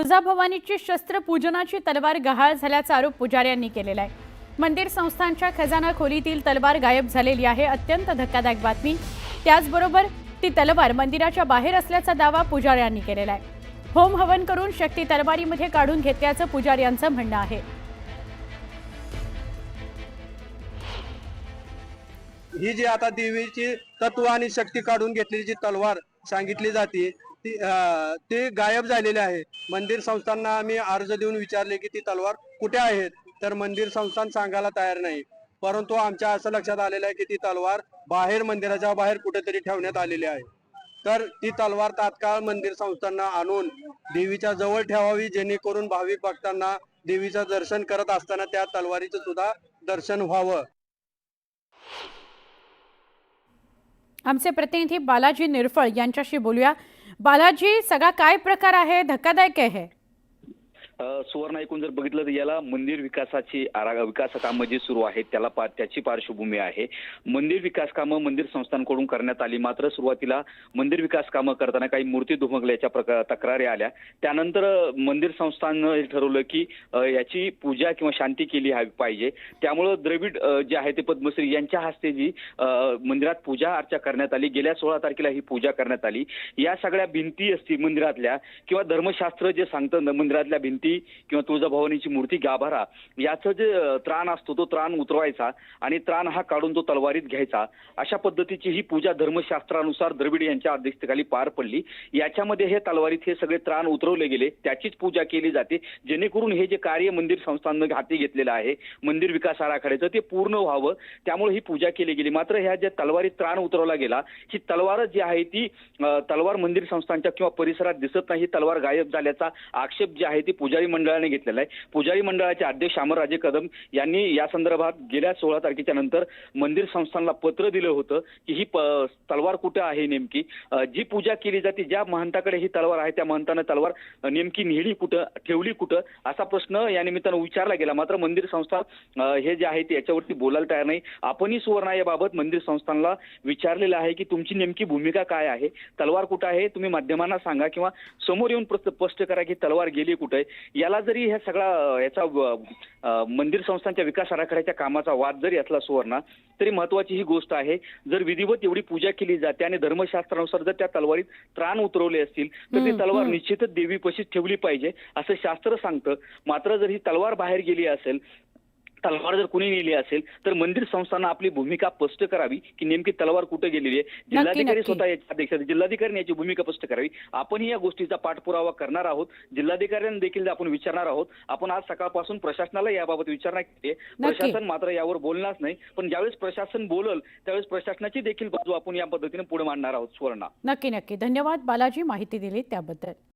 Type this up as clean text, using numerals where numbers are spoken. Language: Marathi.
तुळजाभवानीची शस्त्रपूजनाची तलवार गहाळ झाल्याचा आरोप पुजाऱ्यांनी केलेला आहे। मंदिर संस्थानच्या खजाना खोलीतील तलवार गायब झालेली आहे। अत्यंत धक्कादायक बातमी। त्याचबरोबर ती तलवार मंदिराच्या बाहेर असल्याचा दावा पुजाऱ्यांनी केलेला आहे। होम हवन करून शक्ती तलवारीमध्ये काढून घेतल्याचं पुजाऱ्यांचं म्हणणं आहे। ही जी आता देवीची तत्व आणि शक्ती काढून घेतलेली जी तलवार सांगितली जाते ती गायब झालेली आहे। मंदिर संस्थांना आम्ही अर्ज देऊन विचारले की ती तलवार कुठे आहे, तर मंदिर संस्थान सांगायला तयार नाही। परंतु आमच्या असं लक्षात आलेलं आहे की ती तलवार बाहेर मंदिराच्या बाहेर कुठेतरी ठेवण्यात आलेली आहे। तर ती तलवार तात्काळ मंदिर संस्थांना आणून देवीच्या जवळ ठेवावी, जेणेकरून भाविक भक्तांना देवीचं दर्शन करत असताना त्या तलवारीचं सुद्धा दर्शन व्हावं। आमचे प्रतिनिधी बालाजी निरफळ यांच्याशी बोलूया। बालाजी, सगळा काय प्रकार आहे? धक्कादायक आहे। सुवर्ण ऐकून जर बघितलं तर याला मंदिर विकास कामं जी सुरू आहेत त्याची पार्श्वभूमी आहे। मंदिर विकास कामं मंदिर संस्थांकडून करण्यात आली, मात्र सुरुवातीला मंदिर विकास कामं करताना काही मूर्ती दुमगल्याच्या तक्रारी आल्या। त्यानंतर मंदिर संस्थानं हे ठरवलं की याची पूजा किंवा शांती केली पाहिजे। त्यामुळे द्रविड जे आहे ते पद्मश्री यांच्या हस्ते जी मंदिरात पूजा अर्चा करण्यात आली। गेल्या 16 तारखेला ही पूजा करण्यात आली। या सगळ्या भिंती असतील मंदिरातल्या किंवा धर्मशास्त्र जे सांगतं मंदिरातल्या भिंती किंवा तुळजाभवानीची मूर्ती गाभारा याचं जे त्राण असतो तो त्राण उतरवायचा आणि त्राण हा काढून तो तलवारीत घ्यायचा। अशा पद्धतीची ही पूजा धर्मशास्त्रानुसार द्रविड यांच्या अध्यक्षतेखाली पार पडली। याच्यामध्ये हे तलवारीत हे सगळे त्राण उतरवले गेले, त्याचीच पूजा केली जाते, जेणेकरून हे जे कार्य मंदिर संस्थांनं हाती घेतलेलं आहे मंदिर विकास आराखड्याचं ते पूर्ण व्हावं, त्यामुळे ही पूजा केली गेली। मात्र ह्या ज्या तलवारीत त्राण उतरवला गेला, ही तलवार जी आहे ती तलवार मंदिर संस्थांच्या किंवा परिसरात दिसत नाही। तलवार गायब झाल्याचा आक्षेप जे आहे ती पुजारी मंडळाने घेतलेला आहे। पुजारी मंडळाचे अध्यक्ष अमरराजे कदम यांनी या संदर्भात गेल्या 16 तारखेच्या नंतर मंदिर संस्थांना पत्र दिलं होतं की ही तलवार कुठे आहे, नेमकी जी पूजा केली जाते ज्या महंताकडे ही तलवार आहे त्या महंतानं तलवार नेमकी नेली कुठं, ठेवली कुठं, असा प्रश्न या निमित्तानं विचारला गेला। मात्र मंदिर संस्था हे जे आहे ते याच्यावरती बोलायला तयार नाही। आपणही सुवर्ण याबाबत मंदिर संस्थांना विचारलेलं आहे की तुमची नेमकी भूमिका काय आहे, तलवार कुठं आहे, तुम्ही माध्यमांना सांगा किंवा समोर येऊन स्पष्ट करा की तलवार गेली कुठे। याला जरी ह्या सगळा याचा मंदिर संस्थांच्या विकास आराखड्याच्या कामाचा वाद जरी असला सुवर्ण, तरी महत्वाची ही गोष्ट आहे, जर विधिवत एवढी पूजा केली जाते आणि धर्मशास्त्रानुसार जर त्या तलवारीत त्राण उतरवले असतील तर ती तलवार निश्चितच देवीपाशीच ठेवली पाहिजे असं शास्त्र सांगतं। मात्र जर ही तलवार बाहेर गेली असेल, तलवार जर कुणी नेली असेल तर मंदिर संस्थांना आपली भूमिका स्पष्ट करावी की नेमकी तलवार कुठे गेलेली आहे। जिल्हाधिकारी स्वतः याच्या अध्यक्ष, जिल्हाधिकाऱ्यांनी याची भूमिका स्पष्ट करावी। आपणही या गोष्टीचा पाठपुरावा करणार आहोत, जिल्हाधिकाऱ्यांना देखील आपण विचारणार आहोत। आपण आज सकाळपासून प्रशासनाला याबाबत विचारणा केली आहे, प्रशासन मात्र यावर बोलणारच नाही। पण ज्यावेळेस प्रशासन बोलल त्यावेळेस प्रशासनाची देखील बाजू आपण या पद्धतीने पुढे मांडणार आहोत। सुवर्ण नक्की धन्यवाद बालाजी, माहिती दिली त्याबद्दल।